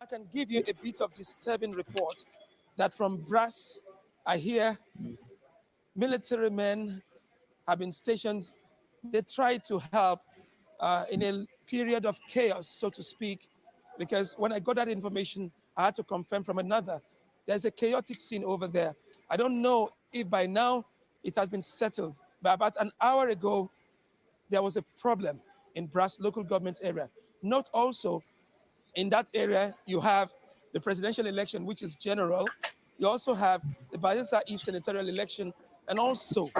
I can give you a bit of disturbing report that from brass, I hear military men have been stationed. They try to help in a period of chaos, so to speak, because when I got that information, I had to confirm from another. There's a chaotic scene over there. I don't know if by now it has been settled, but about an hour ago, there was a problem in Brass local government area. Note also, in that area, you have the presidential election, which is general. You also have the Bayelsa East senatorial election, and also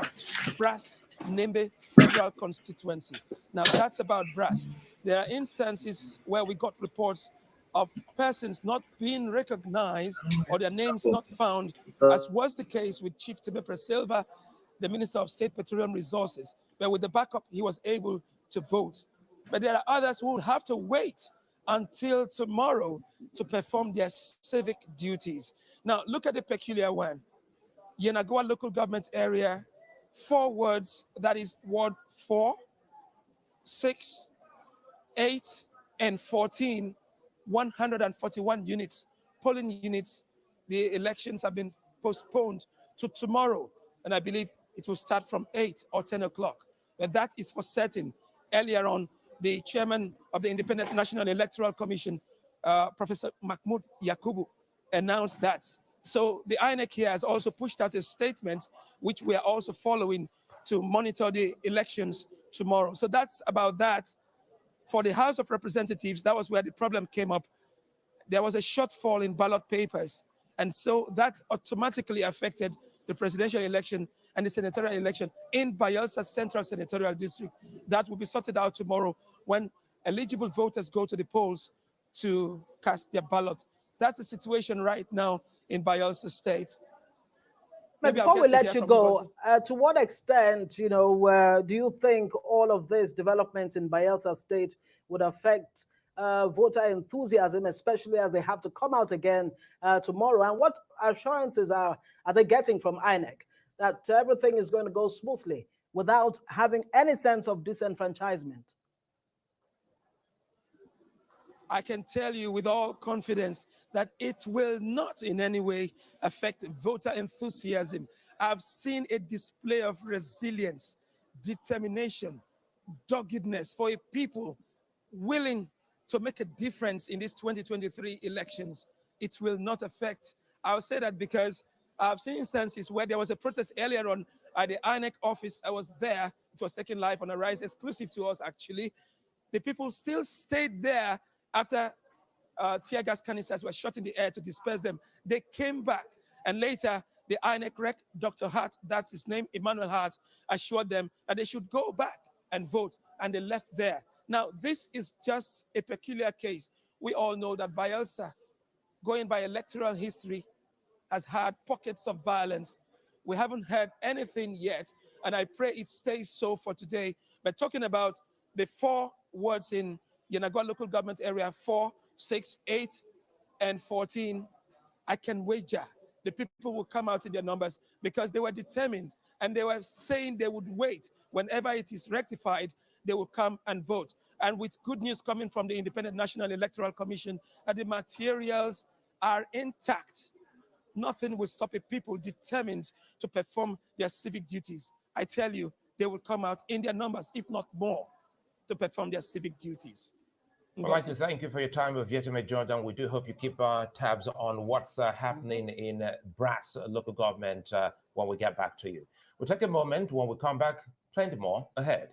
Brass Nembe federal constituency. Now, that's about Brass. There are instances where we got reports of persons not being recognized or their names not found, as was the case with Chief Timber Silva, the Minister of State Petroleum Resources, where with the backup, he was able to vote. But there are others who will have to wait until tomorrow to perform their civic duties. Now, look at the peculiar one. Yenagoa local government area, 4 wards, that is Ward 4, 6, 8, and 14, 141 units, polling units. The elections have been postponed to tomorrow, and I believe it will start from 8 or 10 o'clock. But that is for certain. Earlier on, the chairman of the Independent National Electoral Commission, Professor Mahmoud Yakubu, announced that. So the INEC here has also pushed out a statement, which we are also following to monitor the elections tomorrow. So that's about that. For the House of Representatives, that was where the problem came up. There was a shortfall in ballot papers. And so that automatically affected the presidential election and the senatorial election in Bayelsa Central Senatorial District. That will be sorted out tomorrow when eligible voters go to the polls to cast their ballot. That's the situation right now in Bayelsa State. But before we let you go, to what extent, do you think all of these developments in Bayelsa State would affect voter enthusiasm, especially as they have to come out again tomorrow? And what assurances are they getting from INEC that everything is going to go smoothly without having any sense of disenfranchisement? I can tell you with all confidence that it will not in any way affect voter enthusiasm. I've seen a display of resilience, determination, doggedness for a people willing to make a difference in these 2023 elections. It will not affect. I'll say that because I've seen instances where there was a protest earlier on at the INEC office. I was there. It was taken live on Arise, exclusive to us, actually. The people still stayed there after tear gas canisters were shot in the air to disperse them. They came back, and later the INEC rec, Dr. Hart, that's his name, Emmanuel Hart, assured them that they should go back and vote, and they left there. Now, this is just a peculiar case. We all know that Bayelsa, going by electoral history, has had pockets of violence. We haven't heard anything yet, and I pray it stays so for today. But talking about the 4 wards in Yenagoa local government area, 4, 6, 8, and 14, I can wager the people will come out in their numbers because they were determined and they were saying they would wait. Whenever it is rectified, they will come and vote. And with good news coming from the Independent National Electoral Commission that the materials are intact, nothing will stop a people determined to perform their civic duties. I tell you, they will come out in their numbers, if not more, to perform their civic duties. I'd like to thank you for your time with Yetime Jordan. We do hope you keep tabs on what's happening in Brass local government when we get back to you. We'll take a moment. When we come back, plenty more ahead.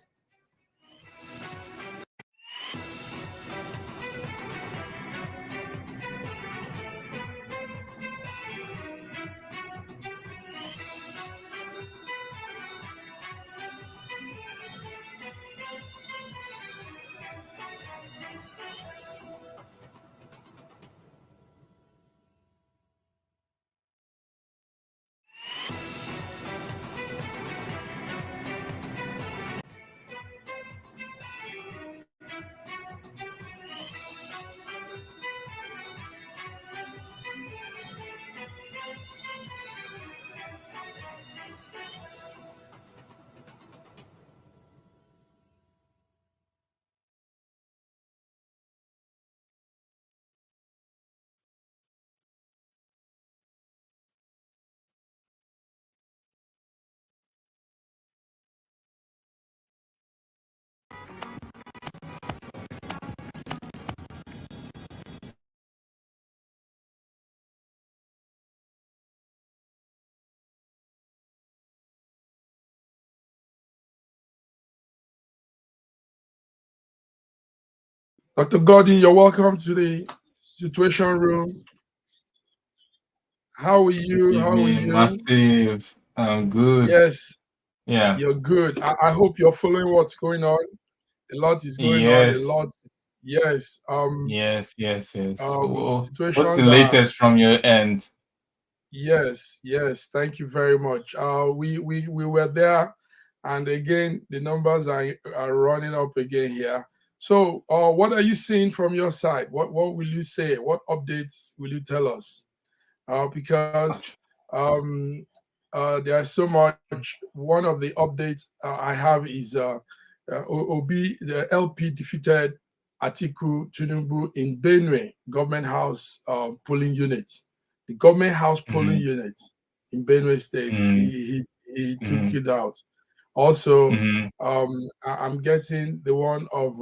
Dr. Gordon, you're welcome to the Situation Room. How are you? How are you? Massive. I'm good. Yes. Yeah. You're good. I hope you're following what's going on. A lot is going on. A lot. Yes. Yes. What's the Situations latest from your end? Yes. Thank you very much. We were there, and again the numbers are running up again here. So, what are you seeing from your side? What will you say? What updates will you tell us? Because there's so much. One of the updates I have is Obi, the LP defeated Atiku Tinubu in Benue government house polling unit. The government house polling unit in Benue State, he took it out. Also, I'm getting the one of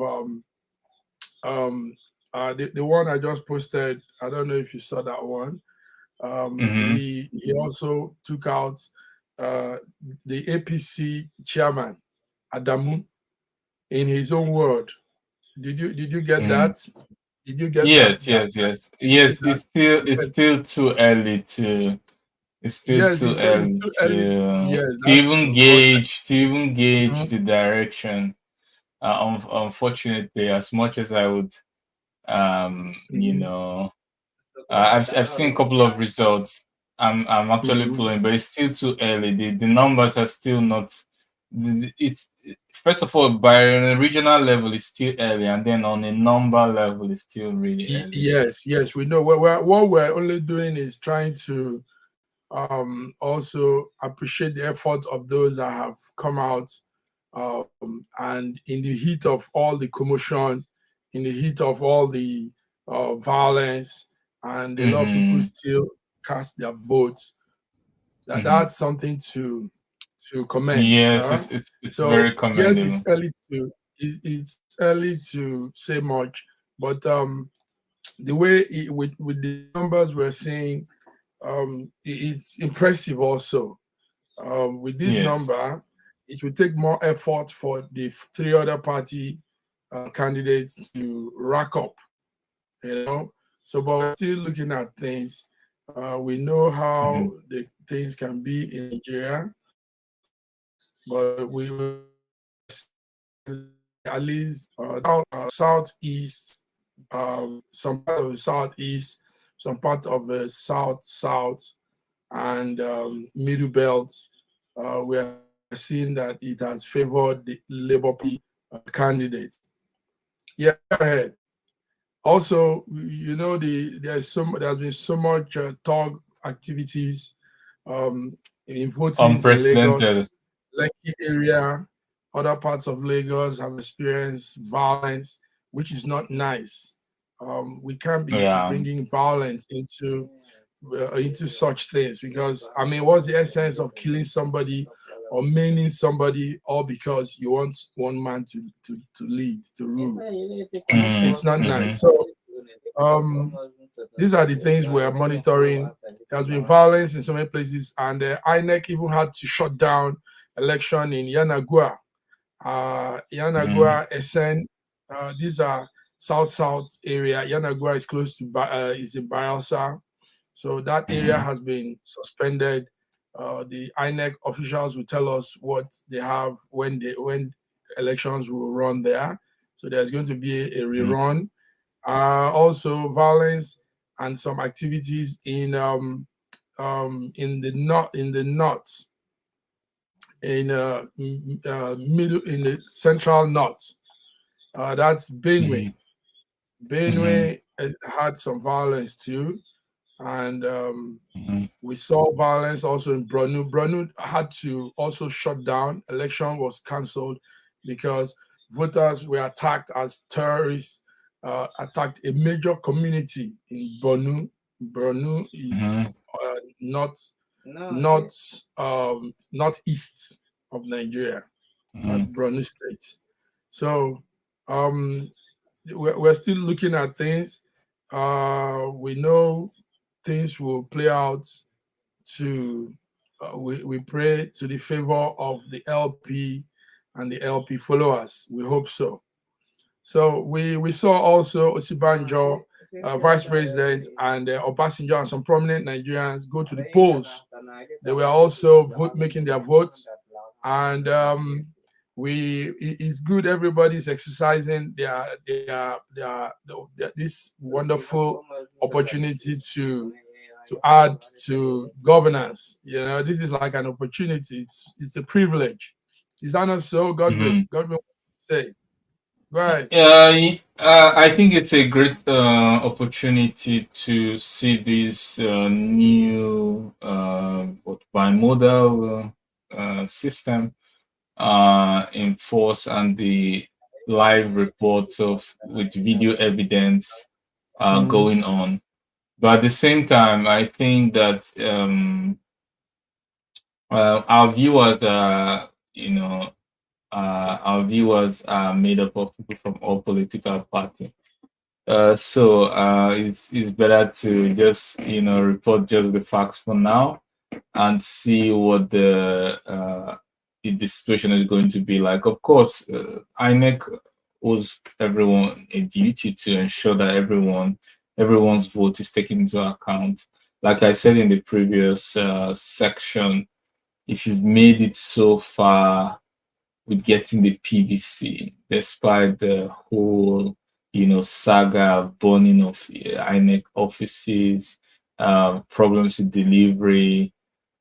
the one I just posted. I don't know if you saw that one. He also took out the APC chairman Adamu in his own word. Did you get that? Did you get that? Yes. It's still too early to. It's still Yes, too it's early too early. to Yes, that's true. even gauge the direction. Unfortunately, as much as I would, I've seen a couple of results. I'm actually following, but it's still too early. The numbers are still not. It's first of all, by a regional level, it's still early, and then on a number level, it's still really early. Yes, we know. What we're only doing is trying to also appreciate the effort of those that have come out, and in the heat of all the commotion, in the heat of all the violence, and a lot of people still cast their votes. That's something to commend. Yes, it's So very yes, commendable. it's early to say much, but the way with the numbers we're seeing, it's impressive also. With this number, it will take more effort for the three other party candidates to rack up, So, but we're still looking at things. We know how the things can be in Nigeria, but we will at least southeast, some part of the southeast, some part of the south, and middle belt. We are seeing that it has favored the Labour Party candidate. Yeah, go ahead. Also, there's been so much talk activities in voting in Lagos, Lekki area, other parts of Lagos have experienced violence, which is not nice. We can't be bringing violence into such things, because I mean, what's the essence of killing somebody or maiming somebody, all because you want one man to lead, to rule? It's not nice. So these are the things we are monitoring. There's been violence in so many places, and INEC even had to shut down election in Yanagua, SN. These are south area. Yanagua is close to is in Bayelsa, so that area has been suspended. The INEC officials will tell us what they have when elections will run there. So there's going to be a rerun. Also, violence and some activities in the central north. That's Benue. Benue had some violence too, and we saw violence also in Bronu. Bronu had to also shut down. Election was cancelled because voters were attacked as terrorists. Attacked a major community in Bornu. Bornu is northeast of Nigeria. That's Bornu State. So we're still looking at things. We know things will play out to. We pray to the favor of the LP and the LP followers. We hope so. So we saw also Osibanjo, Vice President, and Obasanjo and some prominent Nigerians go to the polls. They were also making their votes, and it's good everybody's exercising this wonderful opportunity to add to governance. You know, this is like an opportunity. It's a privilege. Is that not so? Godwin, say. Right. I think it's a great opportunity to see this new bimodal system in force, and the live reports with video evidence going on. But at the same time, I think that our viewers are, our viewers are made up of people from all political parties. So it's better to just report just the facts for now and see what the situation is going to be like. Of course, INEC owes everyone a duty to ensure that everyone's vote is taken into account. Like I said in the previous section, if you've made it so far with getting the PVC, despite the whole, saga, burning of INEC offices, problems with delivery,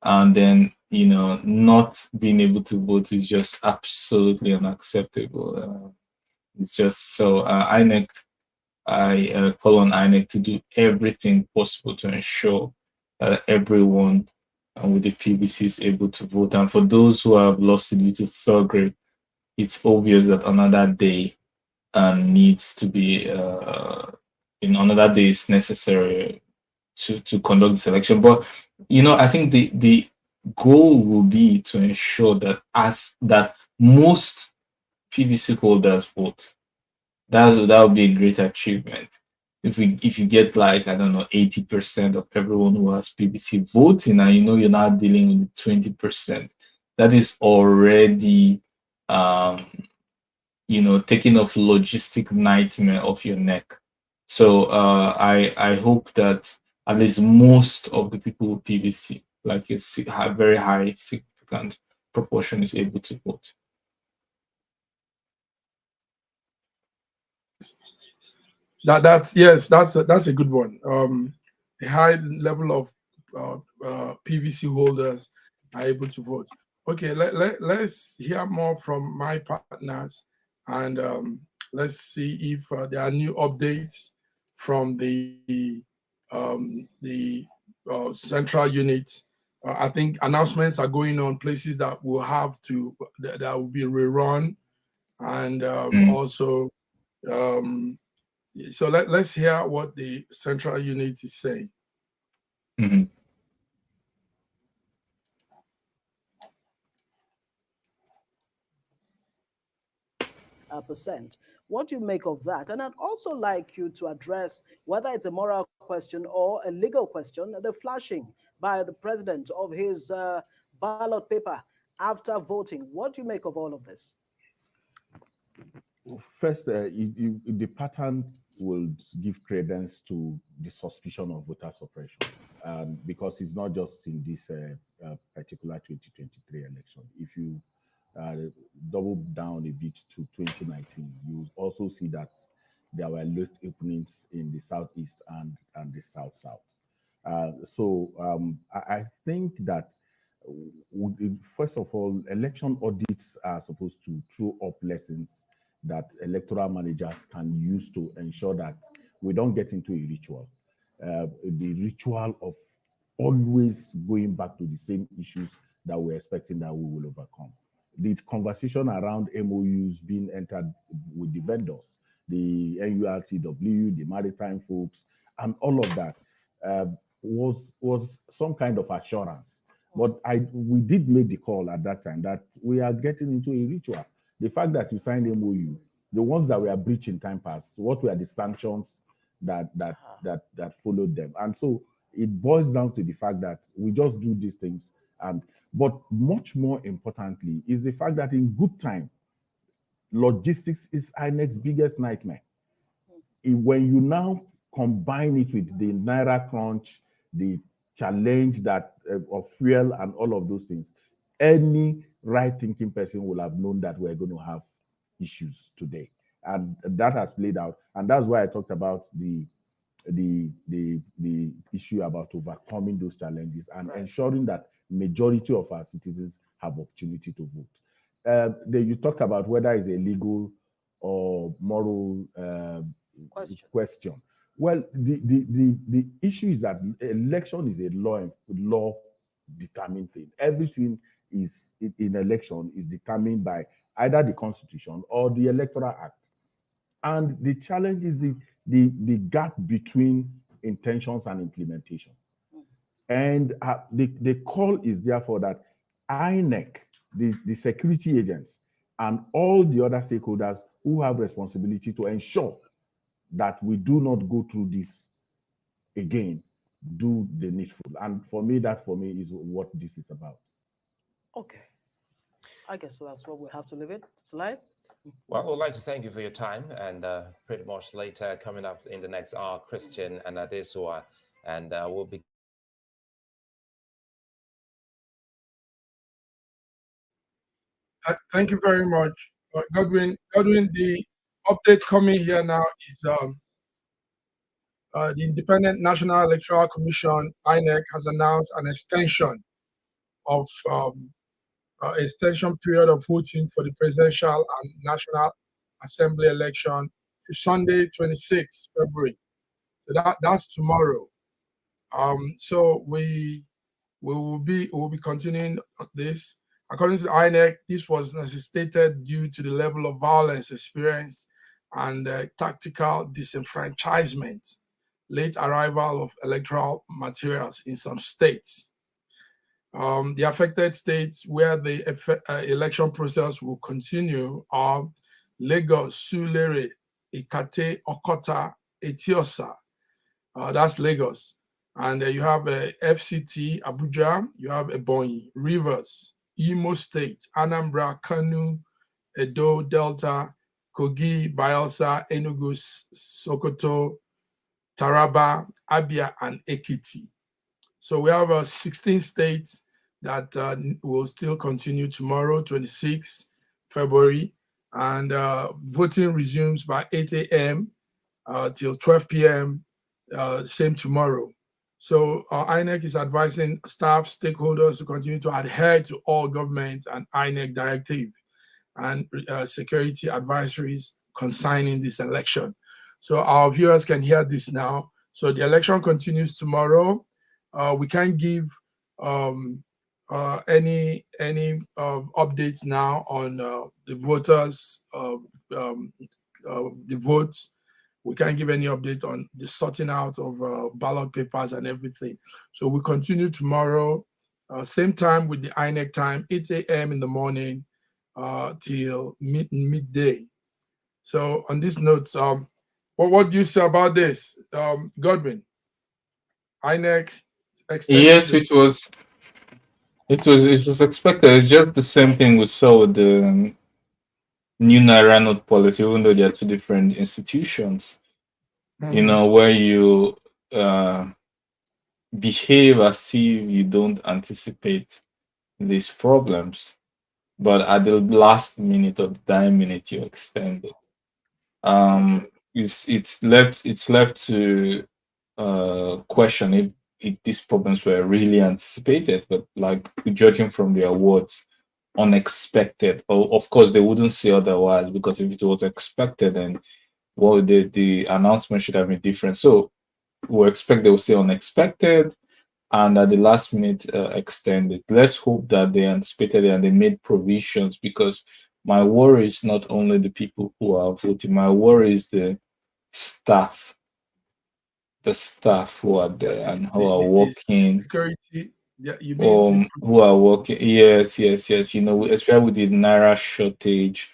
and then, not being able to vote is just absolutely unacceptable. It's just so INEC, I call on INEC to do everything possible to ensure that everyone with the PVC is able to vote. And for those who have lost it due to third, it's obvious that another day needs to be in another day is necessary to conduct the election. But I think the goal will be to ensure that most PVC holders vote. That would be a great achievement. If you get, like, I don't know, 80% of everyone who has PVC voting, and you're not dealing with 20%, that is already taking off logistic nightmare off your neck. So I hope that at least most of the people with PVC, like a very high significant proportion, is able to vote. That's a good one. A high level of PVC holders are able to vote. Okay, let's hear more from my partners, and let's see if there are new updates from the central unit. I think announcements are going on, places that will have to that will be rerun, and also. So let's hear what the central unit is saying. Mm-hmm. Percent. What do you make of that? And I'd also like you to address whether it's a moral question or a legal question, the flashing by the president of his ballot paper after voting. What do you make of all of this? First, the pattern will give credence to the suspicion of voter suppression, because it's not just in this particular 2023 election. If you double down a bit to 2019, you will also see that there were late openings in the southeast and the south-south. So I think that first of all, election audits are supposed to throw up lessons that electoral managers can use to ensure that we don't get into a ritual. The ritual of always going back to the same issues that we're expecting that we will overcome. The conversation around MOUs being entered with the vendors, the NURTW, the maritime folks, and all of that was some kind of assurance. But we did make the call at that time that we are getting into a ritual. The fact that you signed MOU, the ones that were breached in time past, what were the sanctions that followed them? And so it boils down to the fact that we just do these things. But much more importantly is the fact that in good time, logistics is INEC's biggest nightmare. When you now combine it with the Naira crunch, the challenge that of fuel and all of those things, any right-thinking person will have known that we're going to have issues today, and that has played out. And that's why I talked about the issue about overcoming those challenges and ensuring that majority of our citizens have opportunity to vote. You talked about whether it's a legal or moral question. Well, the issue is that election is a law determined thing. Everything is in election is determined by either the Constitution or the Electoral Act. And the challenge is the gap between intentions and implementation. And the call is therefore that INEC, the security agents, and all the other stakeholders who have responsibility to ensure that we do not go through this again, do the needful. And for me, is what this is about. Okay. I guess so that's what we have to leave it. Slide. Well, we'd like to thank you for your time, and pretty much later coming up in the next hour, Christian and Adesua, and we'll be. Thank you very much, Godwin. The update coming here now is the Independent National Electoral Commission (INEC) has announced an extension of extension period of voting for the presidential and national assembly election to Sunday, 26th February. So that's tomorrow. So we will be continuing this. According to the INEC, this was necessitated due to the level of violence experienced and tactical disenfranchisement, late arrival of electoral materials in some states. The affected states where the election process will continue are Lagos, Surulere, Ikate, Okota, Etiosa. That's Lagos. And you have FCT, Abuja, you have Ebonyi, Rivers, Imo State, Anambra, Kanu, Edo, Delta, Kogi, Bayelsa, Enugu, Sokoto, Taraba, Abia, and Ekiti. So we have 16 states that will still continue tomorrow, 26 February, and voting resumes by 8 a.m. Till 12 p.m. Same tomorrow. So INEC is advising staff, stakeholders to continue to adhere to all government and INEC directive and security advisories concerning this election. So our viewers can hear this now. So the election continues tomorrow. We can't give any updates now on the voters, the votes. We can't give any update on the sorting out of ballot papers and everything. So we continue tomorrow, same time with the INEC time, 8 a.m. in the morning till midday. So on this note, what do you say about this, Godwin? INEC extended. Yes, it was expected. It's just the same thing we saw with the new Naira note policy, even though they are two different institutions. You know, where you behave as if you don't anticipate these problems, but at the last minute or the dying minute you extend it. It's left to question if these problems were really anticipated, but like judging from their words, unexpected. Of course, they wouldn't say otherwise, because if it was expected, then well, the announcement should have been different. So we expect they will say unexpected, and at the last minute extended. Let's hope that they anticipated it and they made provisions, because my worry is not only the people who are voting. My worry is the staff who are there and who are working. Security. Yeah, you mean who are working? Yes. You know, especially with the Naira shortage,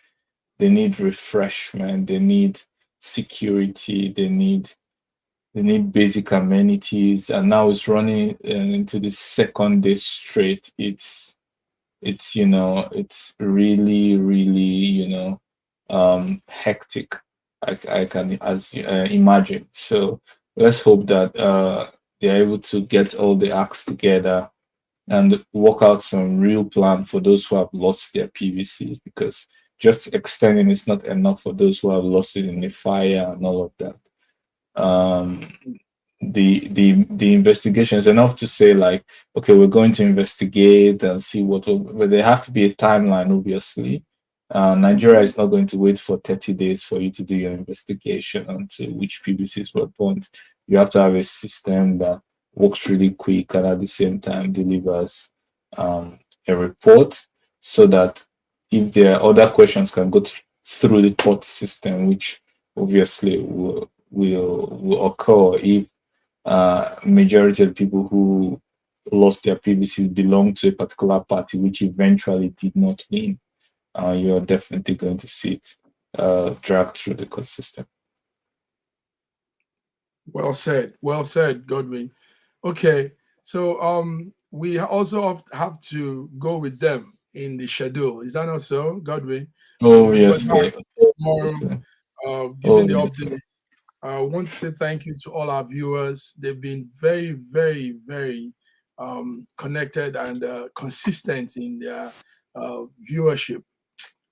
they need refreshment. They need security. They need basic amenities, and now it's running into the second day straight. It's you know, it's really hectic. I can imagine. So let's hope that they're able to get all the acts together and work out some real plan for those who have lost their PVCs, because just extending is not enough for those who have lost it in the fire and all of that. The investigation is enough to say, like, okay, we're going to investigate and see but there have to be a timeline, obviously. Nigeria is not going to wait for 30 days for you to do your investigation onto which PVCs were burnt. You have to have a system that works really quick and at the same time delivers a report, so that if there are other questions can go through the court system, which obviously will occur if majority of people who lost their PVCs belong to a particular party, which eventually did not win. You're definitely going to see it dragged through the court system. Well said, Godwin. Okay, so we also have to go with them in the schedule. Is that not so, Godwin? Oh yes, tomorrow, giving the yes, update. I want to say thank you to all our viewers. They've been very, very, very connected and consistent in their viewership.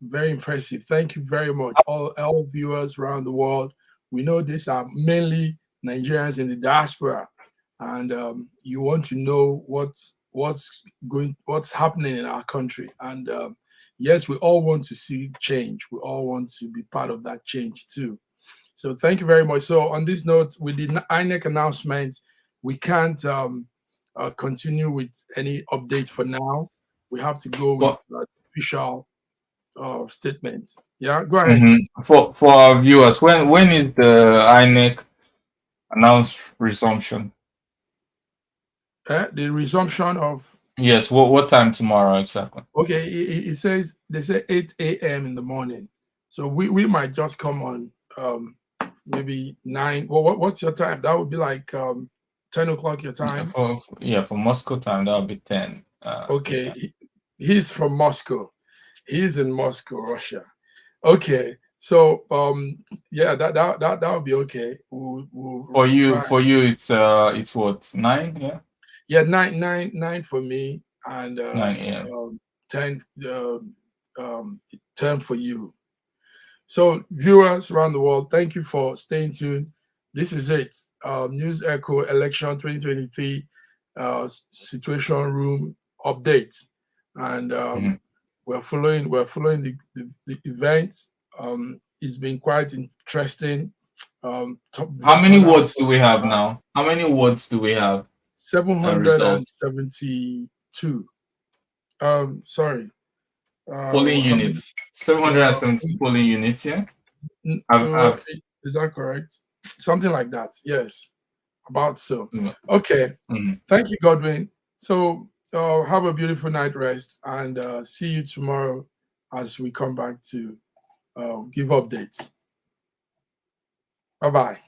Very impressive. Thank you very much, all viewers around the world. We know these are mainly Nigerians in the diaspora, and you want to know what's happening in our country. And yes, we all want to see change. We all want to be part of that change too. So thank you very much. So on this note, with the INEC announcement, we can't continue with any update for now. We have to go with official statements. Yeah, go ahead. For our viewers, when is the INEC announced resumption? The resumption of, yes, what time tomorrow exactly? Okay, it says, they say 8 a.m. in the morning, so we might just come on maybe 9. Well, what's your time? That would be like 10 o'clock your time. For Moscow time that would be 10. Okay, he's from Moscow. He's in Moscow, Russia. Okay, so yeah, that would be okay. For you it's what, 9? Yeah, 9 for me, and 9 a.m. 10 10 for you. So viewers around the world, thank you for staying tuned. This is it. News Echo Election 2023 Situation Room update, and we're following the events. It's been quite interesting. How many words do we have now? How many words do we have? 772. Sorry. Polling units. 770 polling units, yeah? Is that correct? Something like that, yes. About so. Okay. Thank you, Godwin. So have a beautiful night rest, and see you tomorrow as we come back to give updates. Bye-bye.